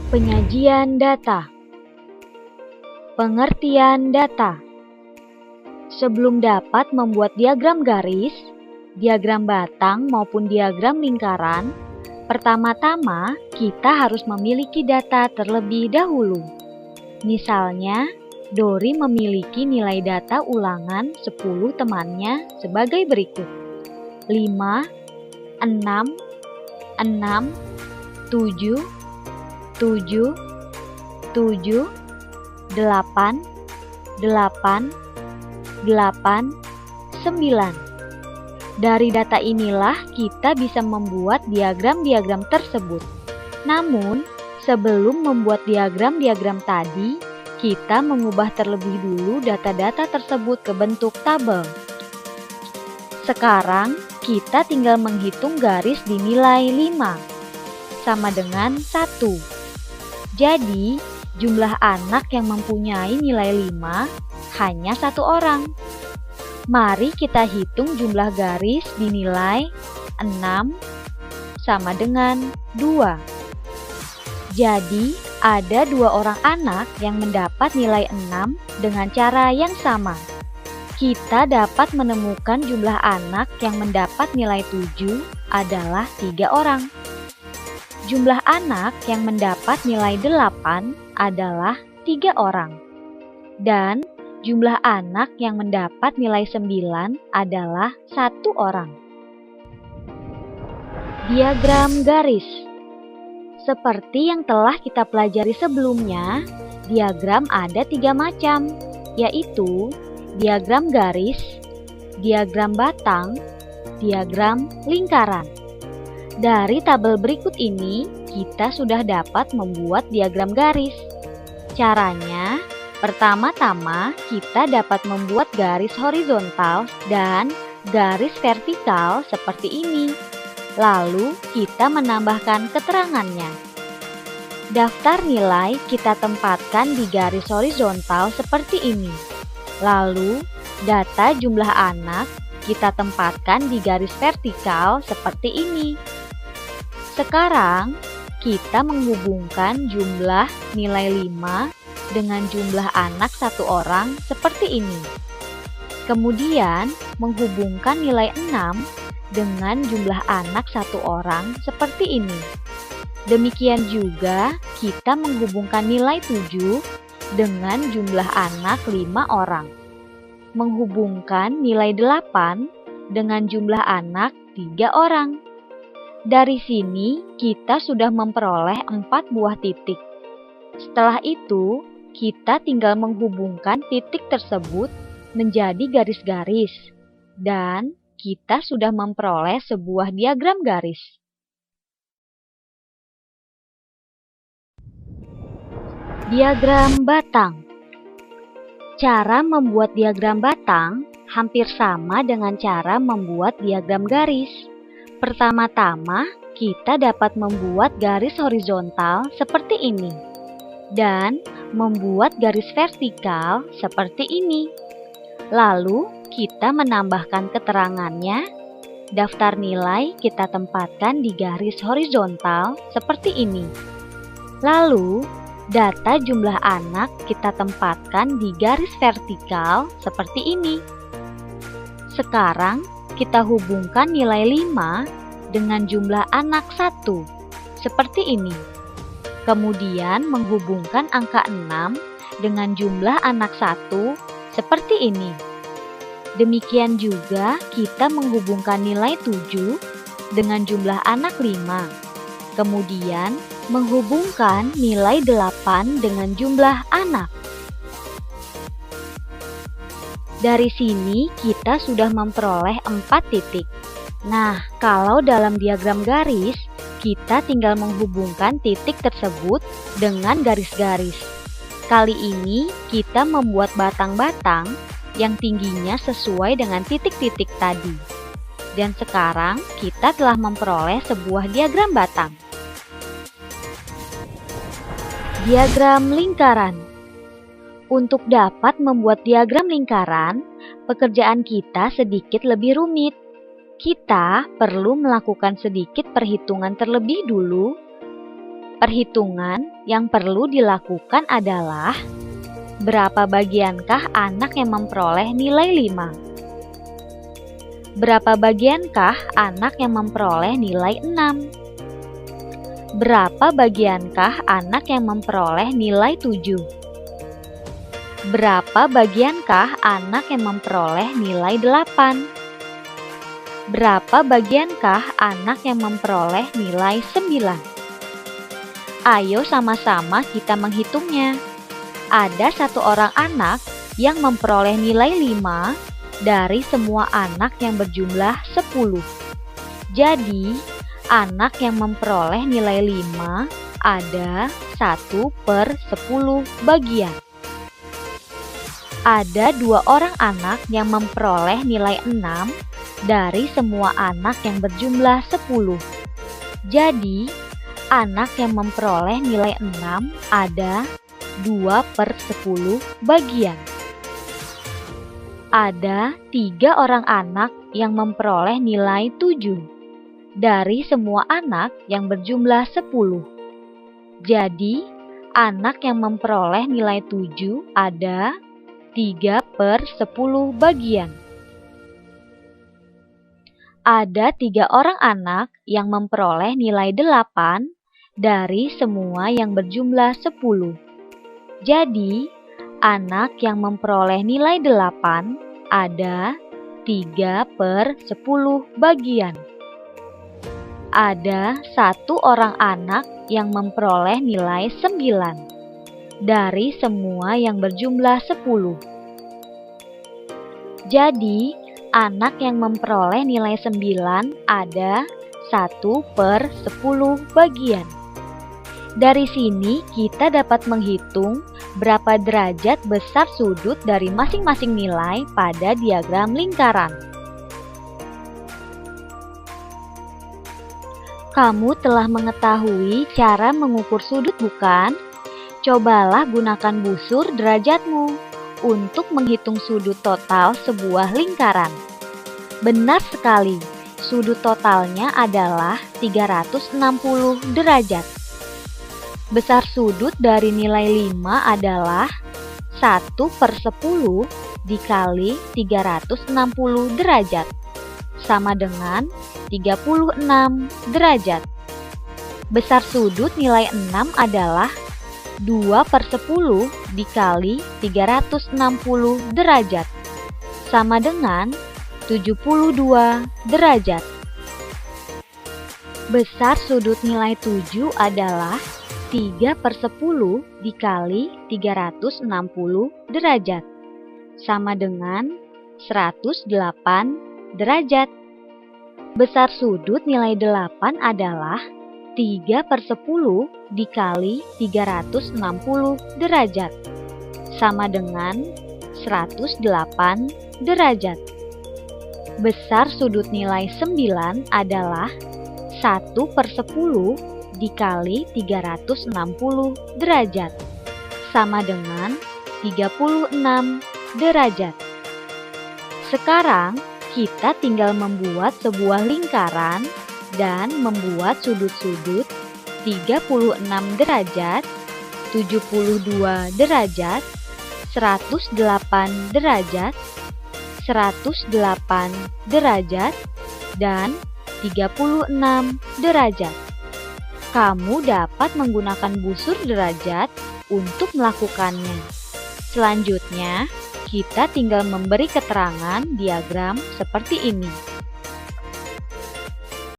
Penyajian data. Pengertian data. Sebelum dapat membuat diagram garis, diagram batang maupun diagram lingkaran, pertama-tama kita harus memiliki data terlebih dahulu. Misalnya, Dori memiliki nilai data ulangan 10 temannya sebagai berikut: 5, 6, 6, 7, 7, 7, 8, 8, 8, 9. Dari data inilah kita bisa membuat diagram-diagram tersebut. Namun, sebelum membuat diagram-diagram tadi, kita mengubah terlebih dulu data-data tersebut ke bentuk tabel. Sekarang, kita tinggal menghitung garis di nilai 5, sama dengan 1. Jadi, jumlah anak yang mempunyai nilai 5 hanya 1 orang. Mari kita hitung jumlah garis dinilai 6 sama dengan 2. Jadi, ada 2 orang anak yang mendapat nilai 6 dengan cara yang sama. Kita dapat menemukan jumlah anak yang mendapat nilai 7 adalah 3 orang. Jumlah anak yang mendapat nilai 8 adalah 3 orang. Dan jumlah anak yang mendapat nilai 9 adalah 1 orang. Diagram garis. Seperti yang telah kita pelajari sebelumnya, diagram ada 3 macam, yaitu diagram garis, diagram batang, diagram lingkaran. Dari tabel berikut ini, kita sudah dapat membuat diagram garis. Caranya, pertama-tama kita dapat membuat garis horizontal dan garis vertikal seperti ini. Lalu, kita menambahkan keterangannya. Daftar nilai kita tempatkan di garis horizontal seperti ini. Lalu, data jumlah anak kita tempatkan di garis vertikal seperti ini. Sekarang, kita menghubungkan jumlah nilai 5 dengan jumlah anak 1 orang seperti ini. Kemudian, menghubungkan nilai 6 dengan jumlah anak 1 orang seperti ini. Demikian juga, kita menghubungkan nilai 7 dengan jumlah anak 5 orang. Menghubungkan nilai 8 dengan jumlah anak 3 orang. Dari sini, kita sudah memperoleh 4 buah titik. Setelah itu, kita tinggal menghubungkan titik tersebut menjadi garis-garis. Dan kita sudah memperoleh sebuah diagram garis. Diagram batang. Cara membuat diagram batang hampir sama dengan cara membuat diagram garis. Pertama-tama, kita dapat membuat garis horizontal seperti ini dan membuat garis vertikal seperti ini. Lalu, kita menambahkan keterangannya. Daftar nilai kita tempatkan di garis horizontal seperti ini. Lalu, data jumlah anak kita tempatkan di garis vertikal seperti ini. Sekarang, kita hubungkan nilai 5 dengan jumlah anak 1, seperti ini. Kemudian, menghubungkan angka 6 dengan jumlah anak 1, seperti ini. Demikian juga, kita menghubungkan nilai 7 dengan jumlah anak 5. Kemudian, menghubungkan nilai 8 dengan jumlah anak. Dari sini, kita sudah memperoleh 4 titik. Nah, kalau dalam diagram garis, kita tinggal menghubungkan titik tersebut dengan garis-garis. Kali ini, kita membuat batang-batang yang tingginya sesuai dengan titik-titik tadi. Dan sekarang, kita telah memperoleh sebuah diagram batang. Diagram lingkaran. Untuk dapat membuat diagram lingkaran, pekerjaan kita sedikit lebih rumit. Kita perlu melakukan sedikit perhitungan terlebih dulu Perhitungan yang perlu dilakukan adalah berapa bagiankah anak yang memperoleh nilai 5? Berapa bagiankah anak yang memperoleh nilai 6? Berapa bagiankah anak yang memperoleh nilai 7? Berapa bagiankah anak yang memperoleh nilai 8? Berapa bagiankah anak yang memperoleh nilai 9? Ayo sama-sama kita menghitungnya. Ada satu orang anak yang memperoleh nilai 5 dari semua anak yang berjumlah 10. Jadi, anak yang memperoleh nilai 5 ada 1/10 bagian. Ada 2 orang anak yang memperoleh nilai 6 dari semua anak yang berjumlah 10. Jadi, anak yang memperoleh nilai 6 ada 2/10 bagian. Ada 3 orang anak yang memperoleh nilai 7 dari semua anak yang berjumlah 10. Jadi, anak yang memperoleh nilai 7 ada 3/10 bagian. Ada 3 orang anak yang memperoleh nilai 8 dari semua yang berjumlah 10. Jadi, anak yang memperoleh nilai 8 ada 3/10 bagian. Ada 1 orang anak yang memperoleh nilai 9 dari semua yang berjumlah 10. Jadi, anak yang memperoleh nilai 9 ada 1/10 bagian. Dari sini kita dapat menghitung berapa derajat besar sudut dari masing-masing nilai pada diagram lingkaran. Kamu telah mengetahui cara mengukur sudut, bukan? Cobalah gunakan busur derajatmu untuk menghitung sudut total sebuah lingkaran. Benar sekali, sudut totalnya adalah 360 derajat. Besar sudut dari nilai 5 adalah 1/10 dikali 360 derajat, sama dengan 36 derajat. Besar sudut nilai 6 adalah 2/10 dikali 360 derajat, sama dengan 72 derajat. Besar sudut nilai 7 adalah 3/10 dikali 360 derajat, sama dengan 108 derajat. Besar sudut nilai 8 adalah 3/10 dikali 360 derajat, sama dengan 108 derajat. Besar sudut nilai 9 adalah 1/10 dikali 360 derajat, sama dengan 36 derajat. Sekarang, kita tinggal membuat sebuah lingkaran dan membuat sudut-sudut 36 derajat, 72 derajat, 108 derajat, 108 derajat, dan 36 derajat. Kamu dapat menggunakan busur derajat untuk melakukannya. Selanjutnya, kita tinggal memberi keterangan diagram seperti ini.